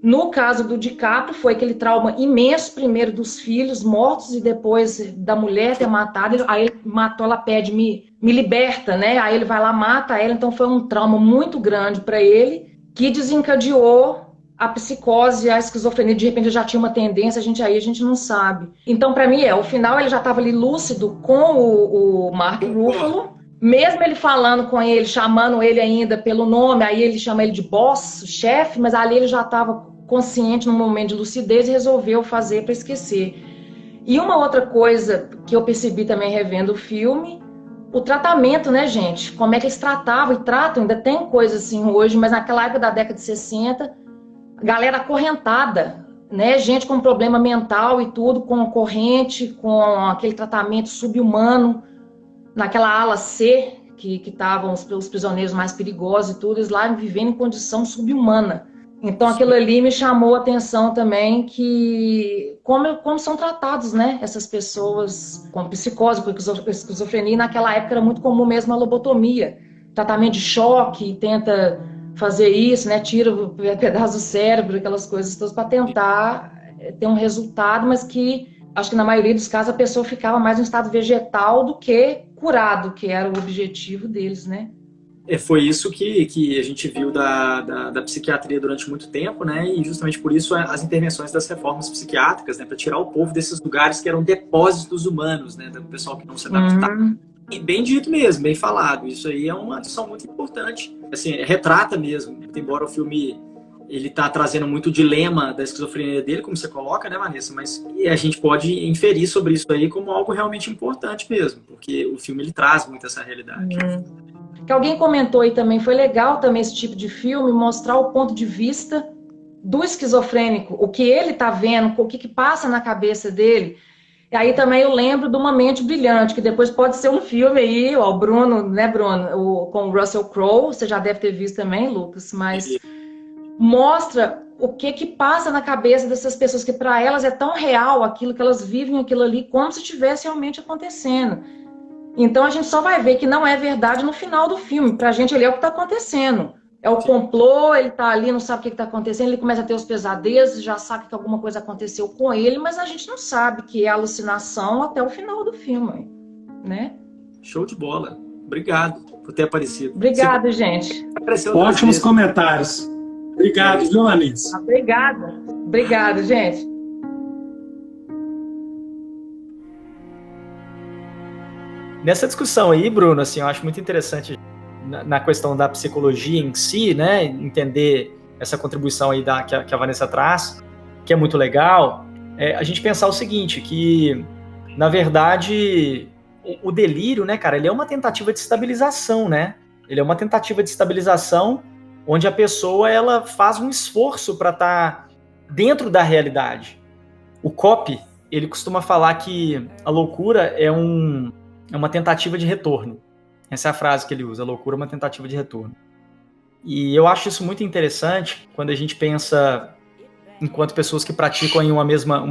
Speaker 4: No caso do DiCaprio, foi aquele trauma imenso, primeiro dos filhos mortos, e depois da mulher ter matado. Aí ele matou, ela pede, me liberta, né? Aí ele vai lá, mata ela. Então foi um trauma muito grande para ele, que desencadeou a psicose, a esquizofrenia. De repente já tinha uma tendência, a gente não sabe. Então, para mim, o final ele já estava ali lúcido com o Mark Ruffalo, mesmo ele falando com ele, chamando ele ainda pelo nome, aí ele chama ele de boss, chefe, mas ali ele já estava consciente num momento de lucidez e resolveu fazer para esquecer. E uma outra coisa que eu percebi também revendo o filme, o tratamento, né, gente? Como é que eles tratavam e tratam, ainda tem coisa assim hoje, mas naquela época da década de 60, galera acorrentada, né? Gente com problema mental e tudo, com corrente, com aquele tratamento subhumano, naquela ala C, que estavam os prisioneiros mais perigosos e tudo, eles lá vivendo em condição subhumana. Então aquilo ali me chamou a atenção também, que como são tratados, né, essas pessoas com psicose, com esquizofrenia. Naquela época era muito comum mesmo a lobotomia, tratamento de choque, tenta fazer isso, né, tira um pedaço do cérebro, aquelas coisas todas, para tentar ter um resultado, mas que acho que na maioria dos casos a pessoa ficava mais em estado vegetal do que curado, que era o objetivo deles, né?
Speaker 1: Foi isso que a gente viu da psiquiatria durante muito tempo, né? E justamente por isso as intervenções das reformas psiquiátricas, né? Para tirar o povo desses lugares que eram depósitos humanos, né? Do pessoal que não se adaptava. E bem dito mesmo, bem falado. Isso aí é uma adição muito importante. Assim, retrata mesmo. Embora o filme ele tá trazendo muito o dilema da esquizofrenia dele, como você coloca, né, Vanessa? Mas a gente pode inferir sobre isso aí como algo realmente importante mesmo, porque o filme ele traz muito essa realidade.
Speaker 4: Que alguém comentou aí também, foi legal também esse tipo de filme, mostrar o ponto de vista do esquizofrênico, o que ele está vendo, o que passa na cabeça dele. E aí também eu lembro de Uma Mente Brilhante, que depois pode ser um filme aí, ó, o Bruno, né, Bruno, com o Russell Crowe, você já deve ter visto também, Lucas, mas mostra o que passa na cabeça dessas pessoas, que para elas é tão real aquilo que elas vivem, aquilo ali, como se estivesse realmente acontecendo. Então a gente só vai ver que não é verdade no final do filme. Pra gente ali é o que tá acontecendo. É o complô, ele tá ali, não sabe o que tá acontecendo, ele começa a ter os pesadelos, já sabe que alguma coisa aconteceu com ele, mas a gente não sabe que é alucinação até o final do filme, né?
Speaker 1: Show de bola. Obrigado por ter aparecido.
Speaker 4: Obrigada, gente.
Speaker 2: Ótimos comentários. Obrigado, viu, Vanessa?
Speaker 4: Obrigada. Obrigada, gente.
Speaker 3: Nessa discussão aí, Bruno, assim, eu acho muito interessante na questão da psicologia em si, né, entender essa contribuição aí que a Vanessa traz, que é muito legal, a gente pensar o seguinte, que, na verdade, o delírio, né, cara, ele é uma tentativa de estabilização, né? Ele é uma tentativa de estabilização onde a pessoa, ela faz um esforço para estar dentro da realidade. O Cop, ele costuma falar que a loucura é uma tentativa de retorno. Essa é a frase que ele usa, a loucura é uma tentativa de retorno. E eu acho isso muito interessante quando a gente pensa, enquanto pessoas que praticam em uma mesma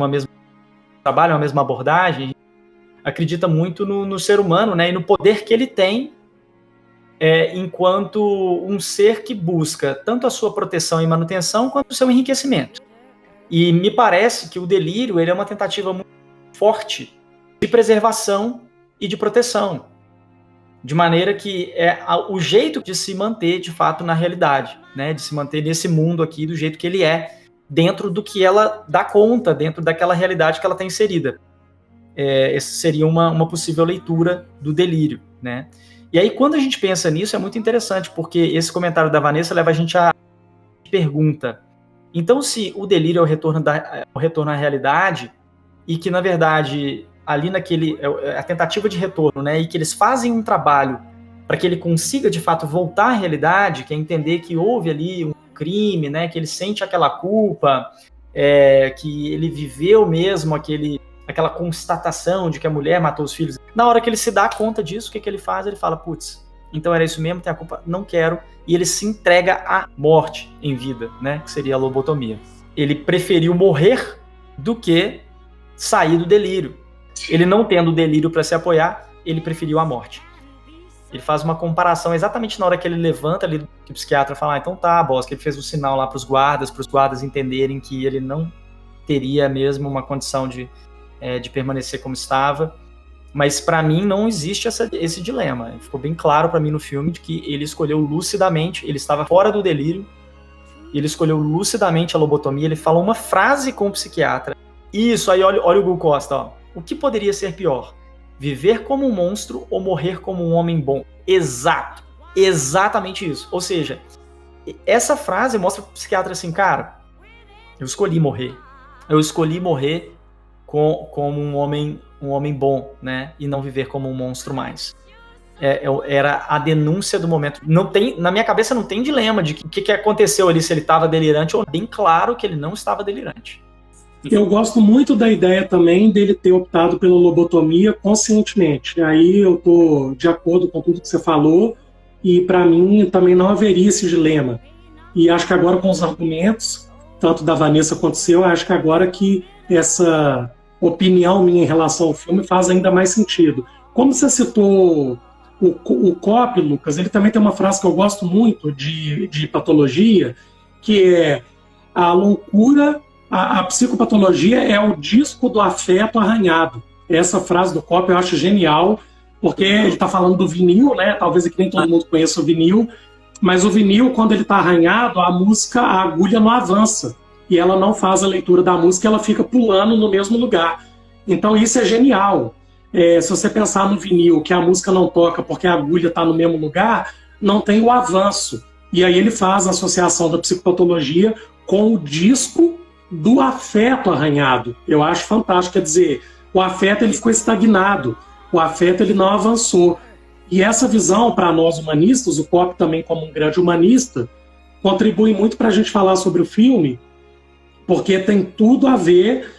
Speaker 3: trabalho, uma mesma abordagem, a gente acredita muito no ser humano, né, e no poder que ele tem enquanto um ser que busca tanto a sua proteção e manutenção quanto o seu enriquecimento. E me parece que o delírio ele é uma tentativa muito forte de preservação e de proteção, de maneira que é o jeito de se manter de fato na realidade, né, de se manter nesse mundo aqui do jeito que ele é, dentro do que ela dá conta, dentro daquela realidade que ela está inserida. Essa seria uma possível leitura do delírio, né? E aí, quando a gente pensa nisso, é muito interessante, porque esse comentário da Vanessa leva a gente a pergunta. Então, se o delírio é o retorno à realidade, e que, na verdade, ali a tentativa de retorno, né, e que eles fazem um trabalho para que ele consiga, de fato, voltar à realidade, que é entender que houve ali um crime, né, que ele sente aquela culpa, que ele viveu mesmo aquela constatação de que a mulher matou os filhos. Na hora que ele se dá conta disso, o que ele faz? Ele fala, putz, então era isso mesmo, tem a culpa, não quero. E ele se entrega à morte em vida, né? Que seria a lobotomia. Ele preferiu morrer do que sair do delírio. Ele não tendo delírio para se apoiar, ele preferiu a morte. Ele faz uma comparação exatamente na hora que ele levanta ali, que o psiquiatra fala, então tá, boss, que ele fez um sinal lá para os guardas entenderem que ele não teria mesmo uma condição de permanecer como estava, mas para mim não existe esse dilema. Ficou bem claro para mim no filme de que ele escolheu lucidamente, ele estava fora do delírio, ele escolheu lucidamente a lobotomia, ele falou uma frase com o psiquiatra. Isso, aí olha o Gu Costa, ó. O que poderia ser pior? Viver como um monstro ou morrer como um homem bom? Exato, exatamente isso. Ou seja, essa frase mostra pro psiquiatra assim, cara, eu escolhi morrer como um homem bom, né? E não viver como um monstro mais. Era a denúncia do momento. Na minha cabeça não tem dilema de o que aconteceu ali, se ele estava delirante ou bem claro que ele não estava delirante.
Speaker 2: Eu gosto muito da ideia também dele ter optado pela lobotomia conscientemente. Aí eu estou de acordo com tudo que você falou e para mim também não haveria esse dilema. E acho que agora com os argumentos, tanto da Vanessa quanto o seu, acho que agora que essa opinião minha em relação ao filme faz ainda mais sentido. Como você citou o Kopp, Lucas, ele também tem uma frase que eu gosto muito de patologia, que é a loucura, a psicopatologia é o disco do afeto arranhado. Essa frase do Kopp eu acho genial, porque ele está falando do vinil, né? Talvez aqui nem todo mundo conheça o vinil, mas o vinil, quando ele está arranhado, a música, a agulha não avança. E ela não faz a leitura da música, ela fica pulando no mesmo lugar. Então isso é genial. Se você pensar no vinil, que a música não toca porque a agulha está no mesmo lugar, não tem o avanço. E aí ele faz a associação da psicopatologia com o disco do afeto arranhado. Eu acho fantástico. Quer dizer, o afeto ele ficou estagnado, o afeto ele não avançou. E essa visão, para nós humanistas, o Kopp também como um grande humanista, contribui muito para a gente falar sobre o filme, porque tem tudo a ver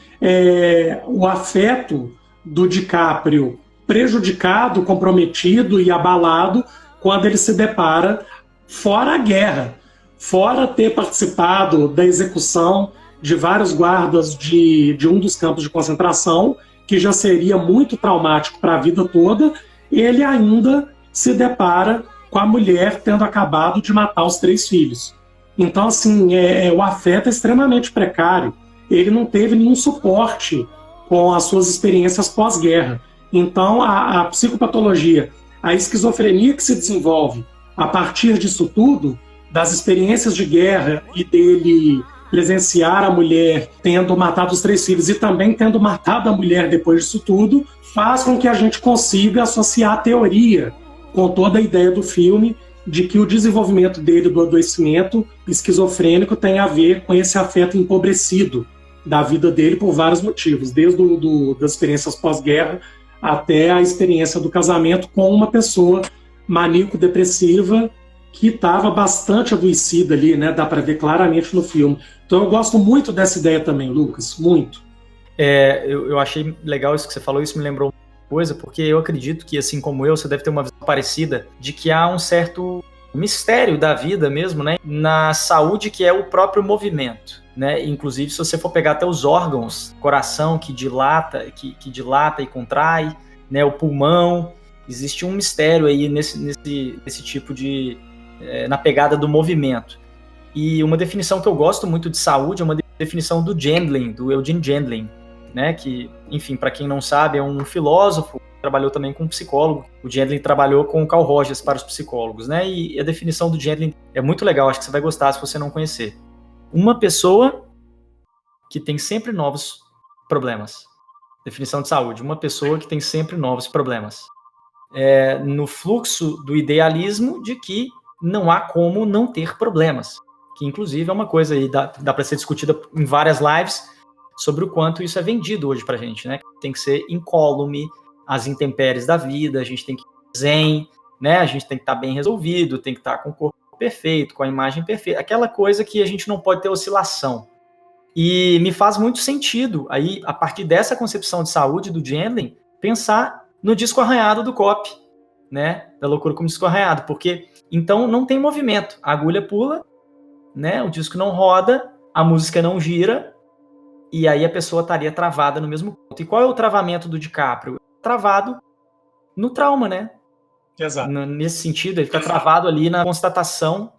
Speaker 2: o afeto do DiCaprio prejudicado, comprometido e abalado quando ele se depara fora a guerra, fora ter participado da execução de vários guardas de um dos campos de concentração, que já seria muito traumático para a vida toda, ele ainda se depara com a mulher tendo acabado de matar os 3 filhos. Então, assim, o afeto é extremamente precário. Ele não teve nenhum suporte com as suas experiências pós-guerra. Então, a psicopatologia, a esquizofrenia que se desenvolve a partir disso tudo, das experiências de guerra e dele presenciar a mulher tendo matado os 3 filhos e também tendo matado a mulher depois disso tudo, faz com que a gente consiga associar a teoria com toda a ideia do filme de que o desenvolvimento dele do adoecimento esquizofrênico tem a ver com esse afeto empobrecido da vida dele por vários motivos, desde das experiências pós-guerra até a experiência do casamento com uma pessoa maníaco-depressiva que estava bastante adoecida ali, né? Dá para ver claramente no filme. Então eu gosto muito dessa ideia também, Lucas, muito.
Speaker 3: Eu achei legal isso que você falou, isso me lembrou uma coisa, porque eu acredito que, assim como eu, você deve ter uma visão parecida de que há um certo mistério da vida mesmo, né? Na saúde, que é o próprio movimento, né? Inclusive, se você for pegar até os órgãos, coração que dilata e contrai, né? O pulmão, existe um mistério aí nesse tipo de... na pegada do movimento. E uma definição que eu gosto muito de saúde é uma definição do Gendlin, do Eugene Gendlin, né? Que, enfim, para quem não sabe, é um filósofo, trabalhou também com um psicólogo. O Gendlin trabalhou com o Carl Rogers para os psicólogos, né? E a definição do Gendlin é muito legal, acho que você vai gostar se você não conhecer. Uma pessoa que tem sempre novos problemas. Definição de saúde, uma pessoa que tem sempre novos problemas. No fluxo do idealismo de que não há como não ter problemas. Que, inclusive, é uma coisa aí, dá para ser discutida em várias lives sobre o quanto isso é vendido hoje pra gente, né? Tem que ser incólume, as intempéries da vida, a gente tem que ir zen, né? A gente tem que estar bem resolvido, tem que estar com o corpo perfeito, com a imagem perfeita, aquela coisa que a gente não pode ter oscilação. E me faz muito sentido, aí, a partir dessa concepção de saúde do Gendlin, pensar no disco arranhado do Cop, né? Da loucura como disco arranhado, porque então não tem movimento, a agulha pula, né? O disco não roda, a música não gira, e aí a pessoa estaria travada no mesmo ponto. E qual é o travamento do DiCaprio? Travado no trauma, né?
Speaker 2: Exato.
Speaker 3: Nesse sentido, ele está travado ali na constatação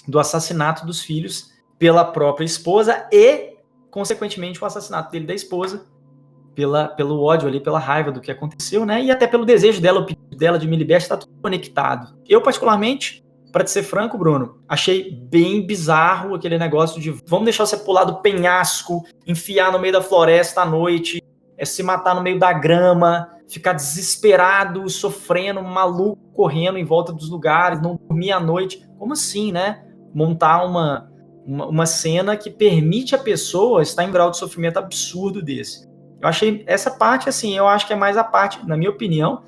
Speaker 3: do assassinato dos filhos pela própria esposa e, consequentemente, o assassinato dele da esposa pelo ódio ali, pela raiva do que aconteceu, né? E até pelo desejo dela, o pedido dela de me libertar, está tudo conectado. Eu, particularmente, para te ser franco, Bruno, achei bem bizarro aquele negócio de vamos deixar você pular do penhasco, enfiar no meio da floresta à noite, se matar no meio da grama, ficar desesperado, sofrendo, maluco, correndo em volta dos lugares, não dormir à noite. Como assim, né? Montar uma cena que permite a pessoa estar em um grau de sofrimento absurdo desse. Eu achei essa parte, assim, eu acho que é mais a parte, na minha opinião,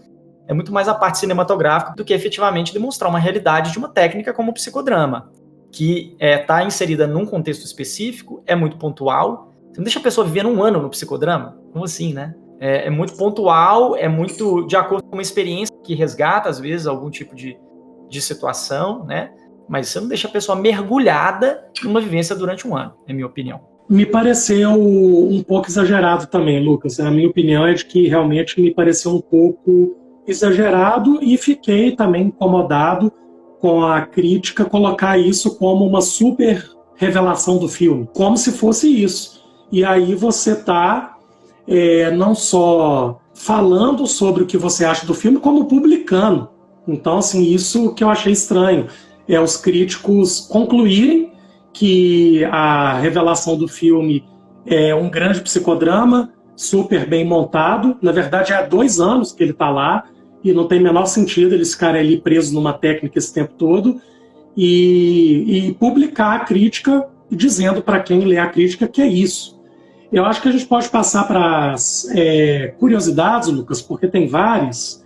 Speaker 3: é muito mais a parte cinematográfica do que efetivamente demonstrar uma realidade de uma técnica como o psicodrama, que está inserida num contexto específico, é muito pontual. Você não deixa a pessoa viver um ano no psicodrama? Como assim, né? É muito pontual, é muito de acordo com uma experiência que resgata, às vezes, algum tipo de situação, né? Mas você não deixa a pessoa mergulhada numa vivência durante um ano, é minha opinião.
Speaker 2: Me pareceu um pouco exagerado também, Lucas. A minha opinião é de que realmente me pareceu um pouco exagerado e fiquei também incomodado com a crítica colocar isso como uma super revelação do filme, como se fosse isso. E aí você está não só falando sobre o que você acha do filme, como publicando. Então, assim, isso que eu achei estranho. Os críticos concluírem que a revelação do filme é um grande psicodrama, super bem montado. Na verdade, há 2 anos que ele está lá, e não tem o menor sentido eles ficarem ali presos numa técnica esse tempo todo, e publicar a crítica dizendo para quem lê a crítica que é isso. Eu acho que a gente pode passar para as curiosidades, Lucas, porque tem várias,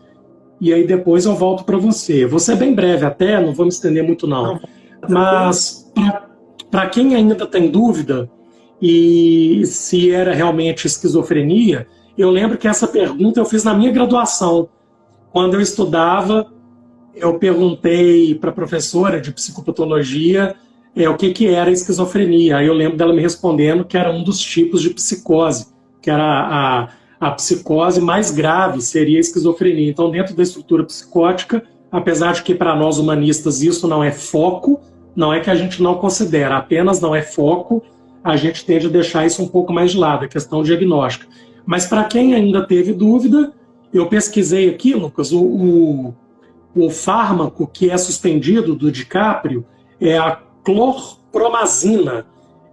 Speaker 2: e aí depois eu volto para você. Vou ser bem breve até, não vou me estender muito não. Mas para quem ainda tem dúvida e se era realmente esquizofrenia, eu lembro que essa pergunta eu fiz na minha graduação. Quando eu estudava, eu perguntei para a professora de psicopatologia o que era esquizofrenia. Aí eu lembro dela me respondendo que era um dos tipos de psicose, que era a psicose mais grave, seria a esquizofrenia. Então, dentro da estrutura psicótica, apesar de que para nós humanistas isso não é foco, não é que a gente não considera, apenas não é foco, a gente tende a deixar isso um pouco mais de lado, a questão diagnóstica. Mas para quem ainda teve dúvida, eu pesquisei aqui, Lucas, o fármaco que é suspendido do DiCaprio é a clorpromazina,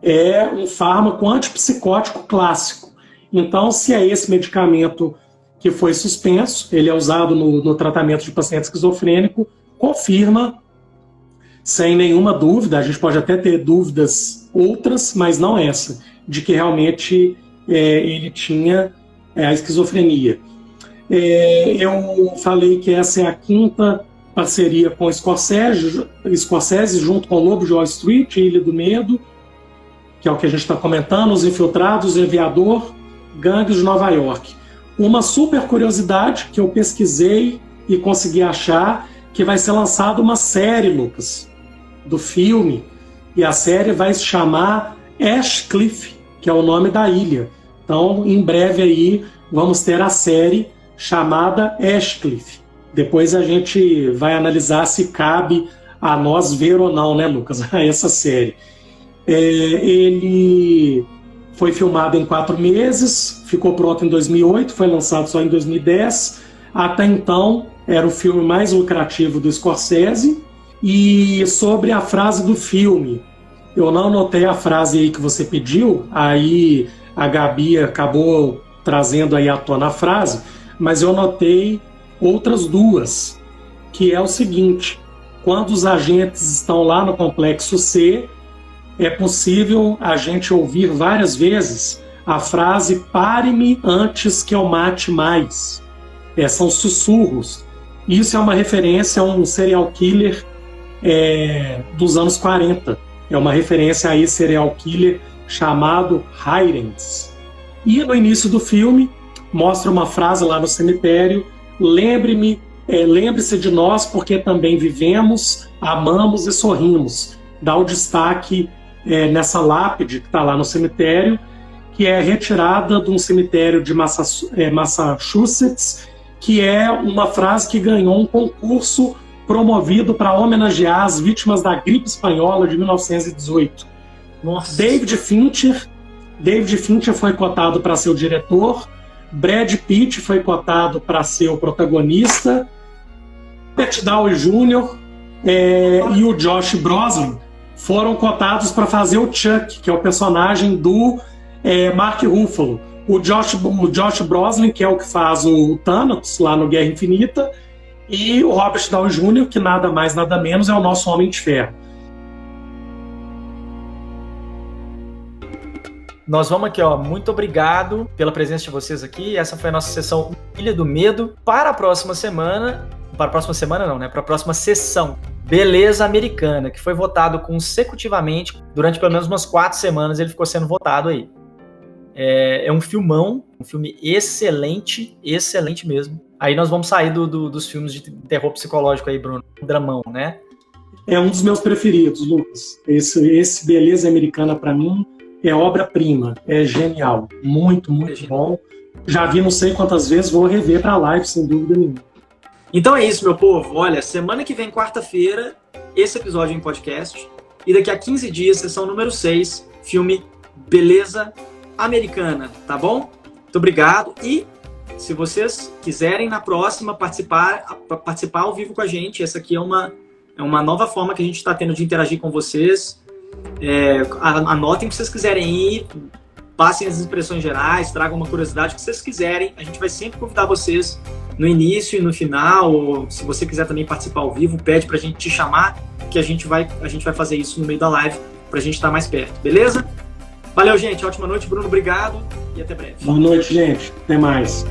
Speaker 2: é um fármaco antipsicótico clássico. Então, se é esse medicamento que foi suspenso, ele é usado no tratamento de paciente esquizofrênico, confirma, sem nenhuma dúvida, a gente pode até ter dúvidas outras, mas não essa, de que realmente ele tinha a esquizofrenia. Eu falei que essa é a 5ª parceria com Scorsese junto com o Lobo de Wall Street, Ilha do Medo, que é o que a gente está comentando, Os Infiltrados, Aviador, Gangues de Nova York. Uma super curiosidade que eu pesquisei e consegui achar que vai ser lançada uma série, Lucas, do filme, e a série vai se chamar Ashcliff, que é o nome da ilha. Então, em breve aí, vamos ter a série chamada Ashcliff. Depois a gente vai analisar se cabe a nós ver ou não, né, Lucas, essa série. Ele foi filmado em 4 meses, ficou pronto em 2008, foi lançado só em 2010. Até então, era o filme mais lucrativo do Scorsese. E sobre a frase do filme, eu não anotei a frase aí que você pediu, aí a Gabi acabou trazendo aí à tona a frase, mas eu anotei outras 2, que é o seguinte: quando os agentes estão lá no Complexo C, é possível a gente ouvir várias vezes a frase "pare-me antes que eu mate mais". São sussurros. Isso é uma referência a um serial killer dos anos 40. É uma referência a esse serial killer chamado Hirens. E no início do filme, mostra uma frase lá no cemitério: lembre-se de nós porque também vivemos, amamos e sorrimos. Dá o destaque nessa lápide que está lá no cemitério, que é retirada de um cemitério de Massachusetts, que é uma frase que ganhou um concurso promovido para homenagear as vítimas da gripe espanhola de 1918.
Speaker 1: Nossa.
Speaker 2: David Fincher foi cotado para ser o diretor, Brad Pitt foi cotado para ser o protagonista, Robert Downey Jr. E o Josh Brolin foram cotados para fazer o Chuck, que é o personagem do Mark Ruffalo. O Josh Brolin, que é o que faz o Thanos lá no Guerra Infinita, e o Robert Downey Jr., que nada mais, nada menos é o nosso Homem de Ferro.
Speaker 3: Nós vamos aqui, ó. Muito obrigado pela presença de vocês aqui. Essa foi a nossa sessão Ilha do Medo. Para a próxima semana... Para a próxima semana não, né? Para a próxima sessão, Beleza Americana, que foi votado consecutivamente durante pelo menos umas 4 semanas. Ele ficou sendo votado aí. É um filmão, um filme excelente, excelente mesmo. Aí nós vamos sair dos filmes de terror psicológico aí, Bruno. Dramão, né?
Speaker 2: É um dos meus preferidos, Lucas. Esse Beleza Americana, para mim, é obra-prima. É genial. Muito, muito bom. Já vi não sei quantas vezes, vou rever para a live, sem dúvida nenhuma.
Speaker 1: Então é isso, meu povo. Olha, semana que vem, quarta-feira, esse episódio em podcast. E daqui a 15 dias, sessão número 6, filme Beleza Americana, tá bom? Muito obrigado. E se vocês quiserem na próxima participar ao vivo com a gente, essa aqui é uma nova forma que a gente está tendo de interagir com vocês. Anotem o que vocês quiserem ir, passem as impressões gerais, tragam uma curiosidade, o que vocês quiserem. A gente vai sempre convidar vocês no início e no final, ou se você quiser também participar ao vivo, pede pra gente te chamar, que a gente vai fazer isso no meio da live, pra gente estar mais perto, beleza? Valeu, gente. Ótima noite, Bruno. Obrigado e até breve.
Speaker 2: Boa noite, gente. Até mais.